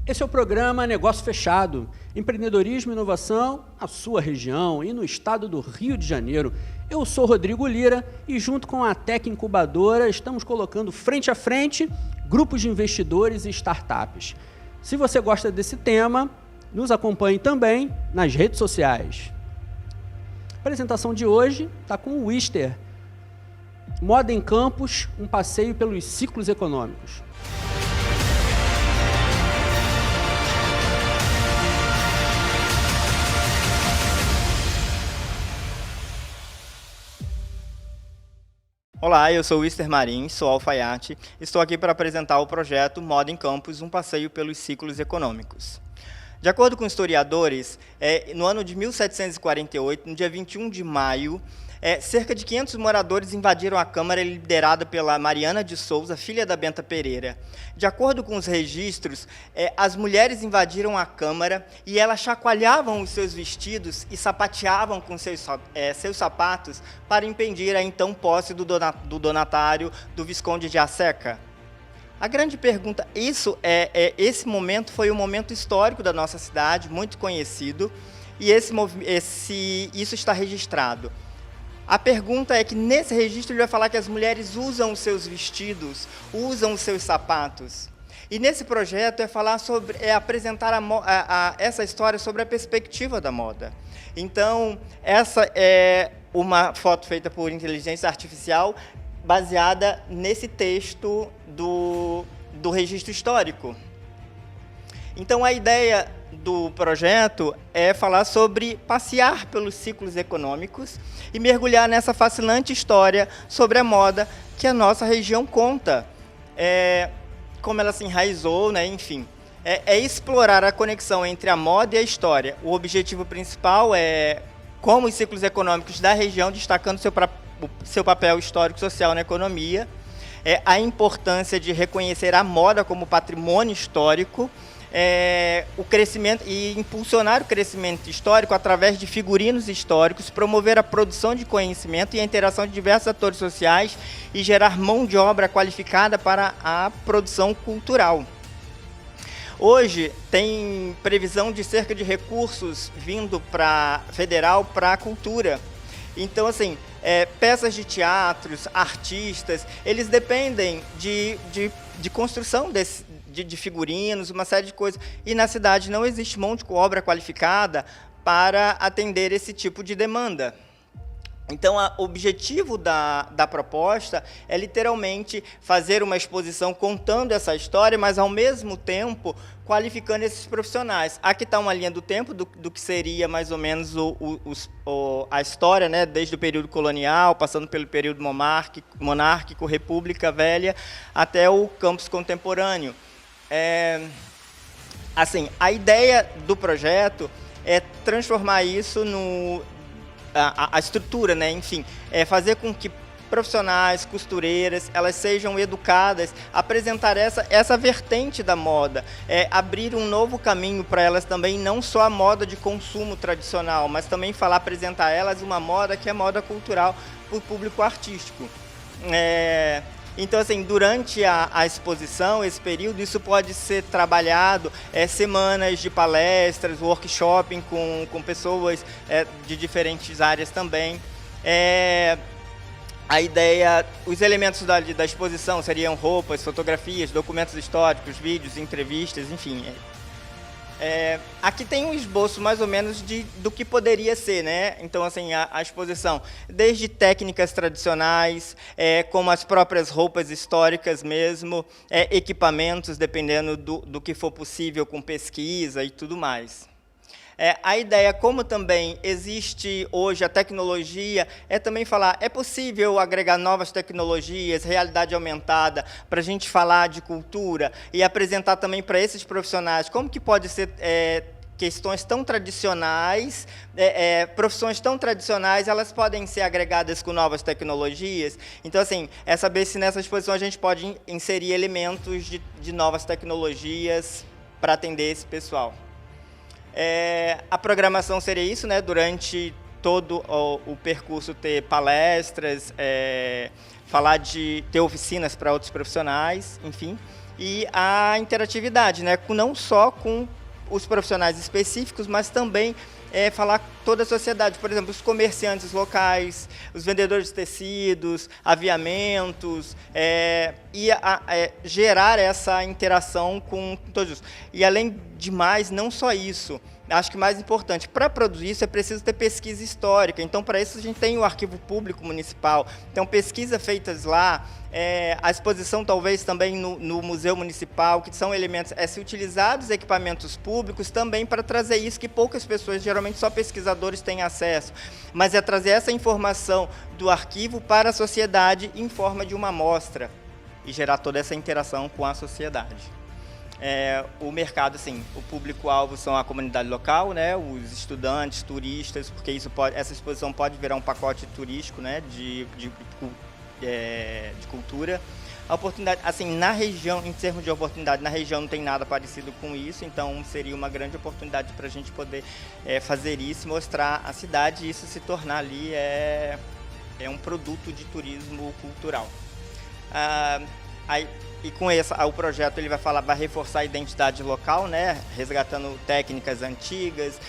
Esse é o programa Negócio Fechado, empreendedorismo e inovação na sua região e no estado do Rio de Janeiro. Eu sou Rodrigo Lira e junto com a Tec Incubadora estamos colocando frente a frente grupos de investidores e startups. Se você gosta desse tema, nos acompanhe também nas redes sociais. A apresentação de hoje está com o Wister. Moda em Campus, um passeio pelos ciclos econômicos. Olá, eu sou o Wister Marim, sou alfaiate. Estou aqui para apresentar o projeto Moda em Campus, um passeio pelos ciclos econômicos. De acordo com historiadores, no ano de 1748, no dia 21 de maio, cerca de 500 moradores invadiram a Câmara liderada pela Mariana de Souza, filha da Benta Pereira. De acordo com os registros, as mulheres invadiram a Câmara e elas chacoalhavam os seus vestidos e sapateavam com seus sapatos para impedir a então posse do donatário do Visconde de Asseca. A grande pergunta, esse momento foi um momento histórico da nossa cidade, muito conhecido, e isso está registrado. A pergunta é que, nesse registro, ele vai falar que as mulheres usam os seus vestidos, usam os seus sapatos. E nesse projeto apresentar essa história sobre a perspectiva da moda. Então, essa é uma foto feita por inteligência artificial, baseada nesse texto do registro histórico. Então, a ideia do projeto é falar sobre passear pelos ciclos econômicos e mergulhar nessa fascinante história sobre a moda que a nossa região conta, como ela se enraizou, né? Enfim, explorar a conexão entre a moda e a história. O objetivo principal é como os ciclos econômicos da região, destacando seu papel histórico-social na economia, a importância de reconhecer a moda como patrimônio histórico, o crescimento e impulsionar o crescimento histórico através de figurinos históricos, promover a produção de conhecimento e a interação de diversos atores sociais e gerar mão de obra qualificada para a produção cultural. Hoje tem previsão de cerca de recursos vindo federal para a cultura. Então, assim, peças de teatros, artistas, eles dependem de construção de figurinos, uma série de coisas. E na cidade não existe mão de obra qualificada para atender esse tipo de demanda. Então, o objetivo da proposta é literalmente fazer uma exposição contando essa história, mas ao mesmo tempo qualificando esses profissionais. Aqui está uma linha do tempo do que seria mais ou menos a história, né, desde o período colonial, passando pelo período monárquico, República Velha, até o campus contemporâneo. Assim, a ideia do projeto é transformar isso a estrutura, né? Enfim, fazer com que profissionais, costureiras, elas sejam educadas, apresentar essa vertente da moda, abrir um novo caminho para elas também, não só a moda de consumo tradicional, mas também apresentar elas uma moda que é moda cultural para o público artístico. Então, assim, durante a exposição, esse período, isso pode ser trabalhado, semanas de palestras, workshop com pessoas de diferentes áreas também. A ideia, os elementos da exposição seriam roupas, fotografias, documentos históricos, vídeos, entrevistas, enfim. Aqui tem um esboço mais ou menos do que poderia ser, né? Então, assim, a exposição, desde técnicas tradicionais, como as próprias roupas históricas mesmo, equipamentos, dependendo do que for possível com pesquisa e tudo mais. A ideia, como também existe hoje a tecnologia, é também falar, é possível agregar novas tecnologias, realidade aumentada, para a gente falar de cultura e apresentar também para esses profissionais como que pode ser questões tão tradicionais, profissões tão tradicionais, elas podem ser agregadas com novas tecnologias. Então, assim, é saber se nessa exposição a gente pode inserir elementos de novas tecnologias para atender esse pessoal. A programação seria isso, né? Durante todo o percurso ter palestras, ter oficinas para outros profissionais, enfim. e a interatividade, né? Não só com os profissionais específicos, mas também falar com toda a sociedade, por exemplo, os comerciantes locais, os vendedores de tecidos, aviamentos, gerar essa interação com todos. E além de mais, não só isso, acho que mais importante, para produzir isso é preciso ter pesquisa histórica. Então, para isso, a gente tem o Arquivo Público Municipal. Então, pesquisas feitas lá, a exposição talvez também no Museu Municipal, que são elementos, se utilizar os equipamentos públicos também para trazer isso que poucas pessoas, geralmente só pesquisadores, têm acesso. Mas é trazer essa informação do arquivo para a sociedade em forma de uma amostra e gerar toda essa interação com a sociedade. O mercado, assim, o público-alvo são a comunidade local, né, os estudantes, turistas, porque essa exposição pode virar um pacote turístico, né, de cultura. A oportunidade, assim, na região, em termos de oportunidade, na região não tem nada parecido com isso, então seria uma grande oportunidade para a gente poder fazer isso, mostrar a cidade e isso se tornar ali um produto de turismo cultural. E com o projeto ele vai reforçar a identidade local, né, resgatando técnicas antigas,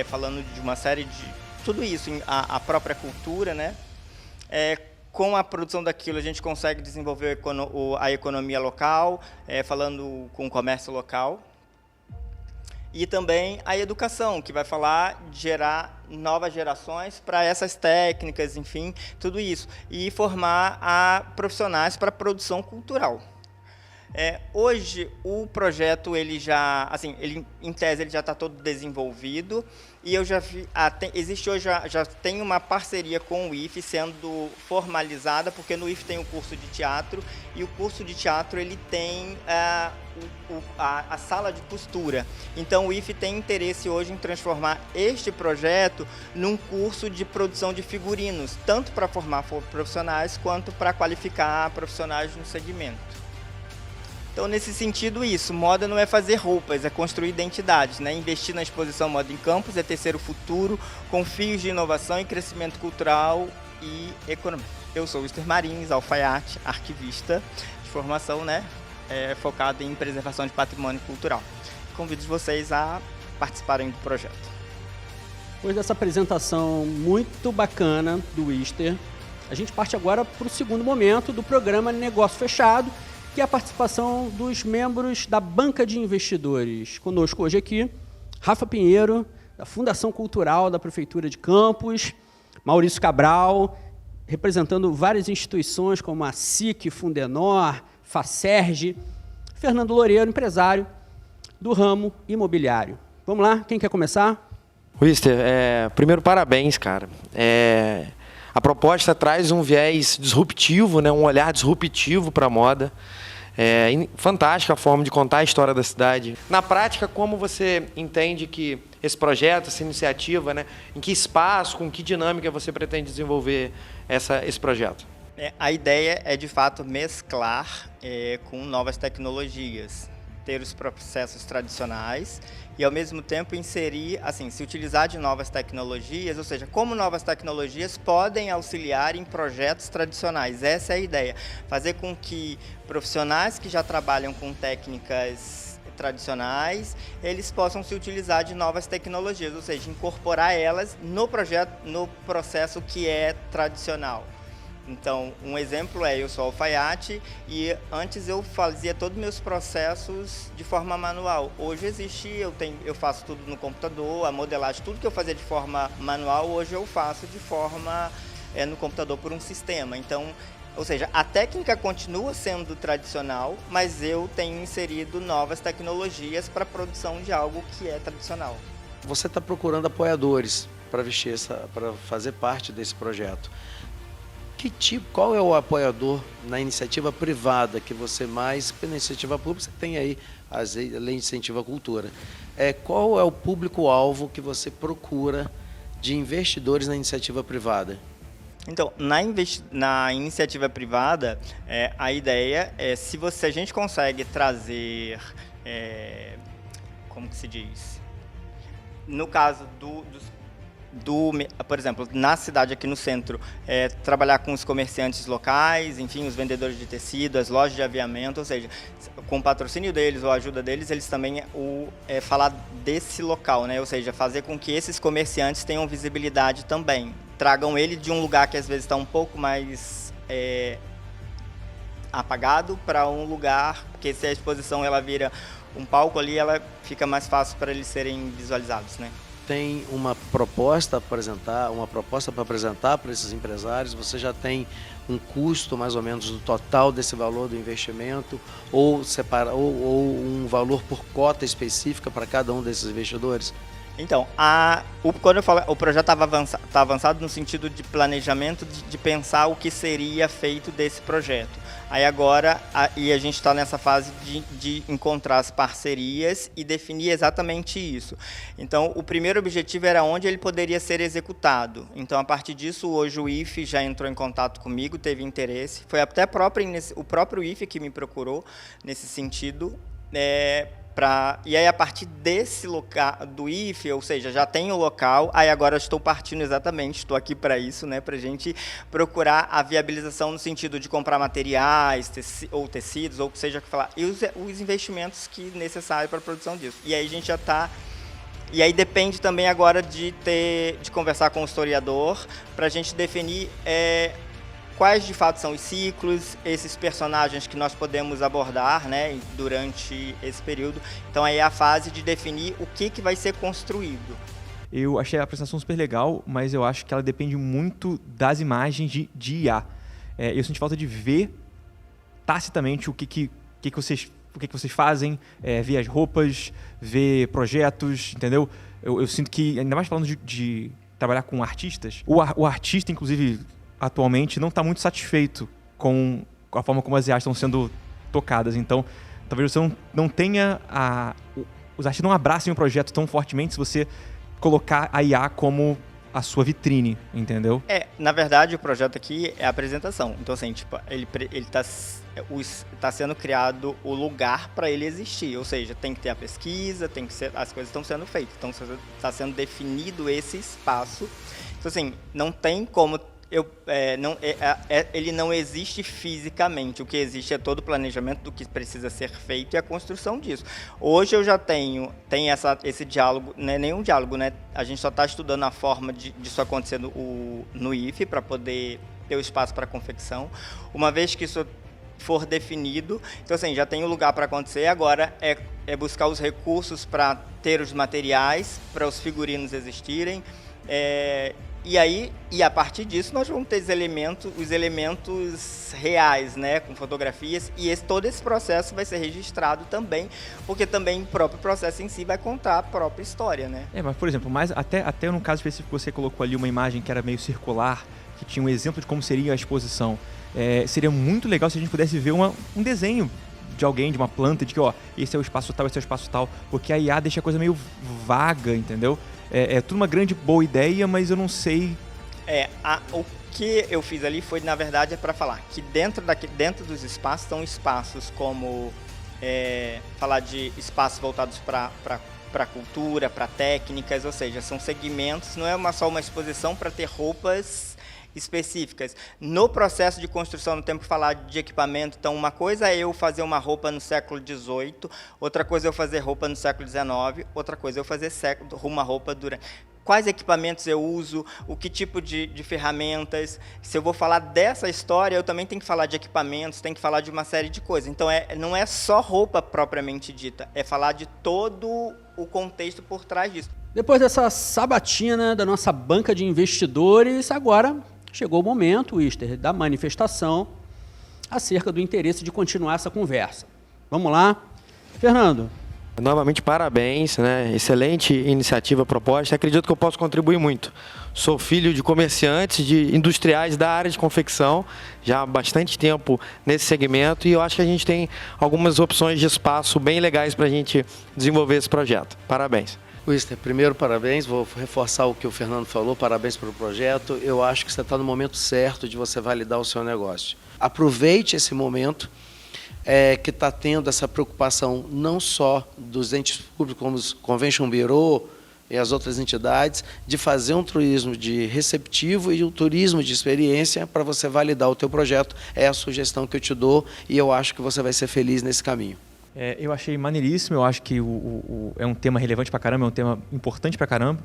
falando de uma série de tudo isso, a própria cultura, né. Com a produção daquilo a gente consegue desenvolver a economia local, falando com o comércio local. E também a educação, que vai falar de gerar novas gerações para essas técnicas, enfim, tudo isso. E formar profissionais para a produção cultural. Hoje, o projeto, ele já, assim, em tese, ele já está todo desenvolvido. E eu já vi, existe hoje, já tem uma parceria com o IFE sendo formalizada, porque no IFE tem o curso de teatro, e o curso de teatro ele tem a sala de costura. Então o IFE tem interesse hoje em transformar este projeto num curso de produção de figurinos, tanto para formar profissionais, quanto para qualificar profissionais no segmento. Então, nesse sentido, moda não é fazer roupas, é construir identidades, né? Investir na exposição Moda em Campus é tecer o futuro com fios de inovação e crescimento cultural e econômico. Eu sou o Mr. Marins, alfaiate, arquivista de formação, né? Focado em preservação de patrimônio cultural. Convido vocês a participarem do projeto. Depois dessa apresentação muito bacana do Ister, a gente parte agora para o segundo momento do programa Negócio Fechado, que é a participação dos membros da Banca de Investidores. Conosco hoje aqui, Rafa Pinheiro, da Fundação Cultural da Prefeitura de Campos, Maurício Cabral, representando várias instituições como a SIC, Fundenor, Facerge, Fernando Loureiro, empresário do ramo imobiliário. Vamos lá, quem quer começar? Wister, primeiro parabéns, cara. A proposta traz um viés disruptivo, né, um olhar disruptivo para a moda. Fantástica a forma de contar a história da cidade. Na prática, como você entende que esse projeto, essa iniciativa, né, em que espaço, com que dinâmica você pretende desenvolver esse projeto? A ideia é, de fato, mesclar com novas tecnologias, ter os processos tradicionais e, ao mesmo tempo, inserir, assim, se utilizar de novas tecnologias, ou seja, como novas tecnologias podem auxiliar em projetos tradicionais. Essa é a ideia, fazer com que profissionais que já trabalham com técnicas tradicionais, eles possam se utilizar de novas tecnologias, ou seja, incorporar elas no processo que é tradicional. Então, um exemplo eu sou alfaiate e antes eu fazia todos os meus processos de forma manual. Hoje eu faço tudo no computador, a modelagem, tudo que eu fazia de forma manual, hoje eu faço de forma no computador por um sistema. Então, ou seja, a técnica continua sendo tradicional, mas eu tenho inserido novas tecnologias para a produção de algo que é tradicional. Você está procurando apoiadores para fazer parte desse projeto. Qual é o apoiador na iniciativa privada que você mais, na iniciativa pública você tem aí a lei de incentivo à cultura. Qual é o público-alvo que você procura de investidores na iniciativa privada? Então, na iniciativa privada, a ideia é se a gente consegue trazer, como que se diz? No caso por exemplo, na cidade aqui no centro, trabalhar com os comerciantes locais, enfim, os vendedores de tecido, as lojas de aviamento, ou seja, com o patrocínio deles ou a ajuda deles, eles também falar desse local, né? Ou seja, fazer com que esses comerciantes tenham visibilidade também. Tragam ele de um lugar que às vezes está um pouco mais apagado para um lugar, porque se a exposição ela vira um palco ali, ela fica mais fácil para eles serem visualizados, né? Tem uma proposta para apresentar para esses empresários? Você já tem um custo mais ou menos do total desse valor do investimento ou um valor por cota específica para cada um desses investidores? Então, quando eu falo, o projeto tá avançado no sentido de planejamento, de pensar o que seria feito desse projeto. Aí agora, a gente está nessa fase de encontrar as parcerias e definir exatamente isso. Então, o primeiro objetivo era onde ele poderia ser executado. Então, a partir disso, hoje o IFE já entrou em contato comigo, teve interesse. Foi até o próprio IFE que me procurou nesse sentido, e aí, a partir desse local, do IFE, ou seja, já tem o local, aí agora eu estou partindo estou aqui para isso, né, para a gente procurar a viabilização no sentido de comprar materiais, ou tecidos, ou seja, e os investimentos que necessários para a produção disso. E aí a gente já está... E aí depende também agora de conversar com o historiador, para a gente definir... quais de fato são os ciclos, esses personagens que nós podemos abordar, né, durante esse período. Então aí é a fase de definir o que vai ser construído. Eu achei a apresentação super legal, mas eu acho que ela depende muito das imagens de IA. Eu senti falta de ver tacitamente o que vocês fazem, ver as roupas, ver projetos, entendeu? Eu sinto que, ainda mais falando de trabalhar com artistas, o artista, inclusive, atualmente não está muito satisfeito com a forma como as IAs estão sendo tocadas. Então, talvez você não tenha... Os artistas não abracem o projeto tão fortemente se você colocar a IA como a sua vitrine, entendeu? Na verdade, o projeto aqui é a apresentação. Então, assim, tipo, ele tá sendo criado o lugar para ele existir. Ou seja, tem que ter a pesquisa, as coisas estão sendo feitas. Então, está sendo definido esse espaço. Então, assim, não tem como... ele não existe fisicamente. O que existe é todo o planejamento do que precisa ser feito e a construção disso. Hoje eu já tenho esse diálogo, não é nenhum diálogo, né? A gente só está estudando a forma disso acontecer no IFE para poder ter o espaço para confecção. Uma vez que isso for definido, então assim, já tem um lugar para acontecer, agora é buscar os recursos para ter os materiais, para os figurinos existirem, E a partir disso, nós vamos ter os elementos reais, né, com fotografias, e todo esse processo vai ser registrado também, porque também o próprio processo em si vai contar a própria história, né? Mas, por exemplo, até no caso específico, você colocou ali uma imagem que era meio circular, que tinha um exemplo de como seria a exposição. Seria muito legal se a gente pudesse ver um desenho de alguém, de uma planta, de que, esse é o espaço tal, esse é o espaço tal, porque a IA deixa a coisa meio vaga, entendeu? É tudo uma grande boa ideia, mas eu não sei... O que eu fiz ali foi, na verdade, para falar que dentro dos espaços estão espaços como... falar de espaços voltados para cultura, para técnicas, ou seja, são segmentos, não é só uma exposição para ter roupas específicas. No processo de construção, no tempo falar de equipamento, então uma coisa é eu fazer uma roupa no século XVIII, outra coisa é eu fazer roupa no século XIX, outra coisa é eu fazer uma roupa durante... Quais equipamentos eu uso, o que tipo de ferramentas. Se eu vou falar dessa história, eu também tenho que falar de equipamentos, tenho que falar de uma série de coisas. Então, não é só roupa propriamente dita, é falar de todo o contexto por trás disso. Depois dessa sabatina da nossa banca de investidores, agora chegou o momento, Wister, da manifestação acerca do interesse de continuar essa conversa. Vamos lá. Fernando. Novamente, parabéns, né? Excelente iniciativa proposta. Acredito que eu posso contribuir muito. Sou filho de comerciantes, de industriais da área de confecção, já há bastante tempo nesse segmento, e eu acho que a gente tem algumas opções de espaço bem legais para a gente desenvolver esse projeto. Parabéns. Wister, primeiro, parabéns. Vou reforçar o que o Fernando falou. Parabéns pelo projeto. Eu acho que você está no momento certo de você validar o seu negócio. Aproveite esse momento que está tendo essa preocupação não só dos entes públicos, como os Convention Bureau, e as outras entidades de fazer um turismo de receptivo e um turismo de experiência para você validar o teu projeto. É a sugestão que eu te dou e eu acho que você vai ser feliz nesse caminho. Eu achei maneiríssimo, eu acho que é um tema relevante pra caramba, é um tema importante pra caramba.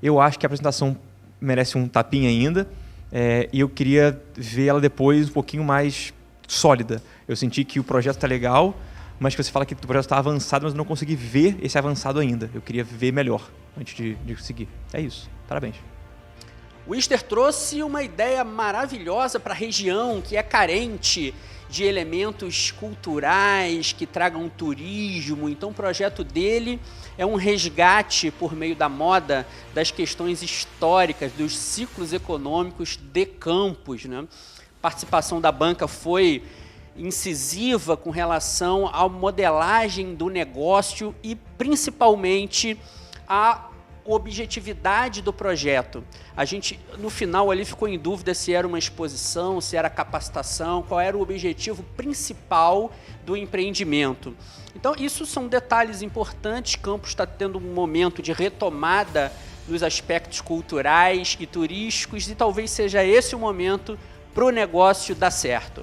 Eu acho que a apresentação merece um tapinha ainda e eu queria ver ela depois um pouquinho mais sólida. Eu senti que o projeto está legal, mas que você fala que o projeto está avançado, mas eu não consegui ver esse avançado ainda. Eu queria ver melhor antes de seguir. É isso. Parabéns. O Easter trouxe uma ideia maravilhosa para a região, que é carente de elementos culturais que tragam turismo. Então o projeto dele é um resgate por meio da moda das questões históricas, dos ciclos econômicos de Campos, né? A participação da banca foi incisiva com relação à modelagem do negócio e principalmente a objetividade do projeto. A gente, no final, ali ficou em dúvida se era uma exposição, se era capacitação, qual era o objetivo principal do empreendimento. Então, isso são detalhes importantes. Campos está tendo um momento de retomada nos aspectos culturais e turísticos e talvez seja esse o momento para o negócio dar certo.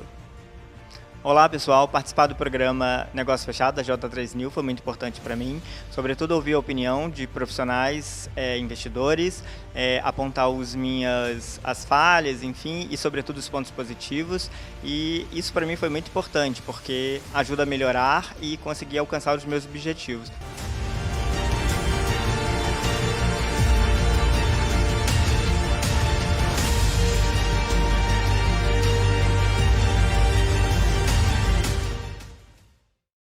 Olá pessoal, participar do programa Negócio Fechado da J3 New foi muito importante para mim, sobretudo ouvir a opinião de profissionais, investidores, apontar as falhas, enfim, e sobretudo os pontos positivos, e isso para mim foi muito importante porque ajuda a melhorar e conseguir alcançar os meus objetivos.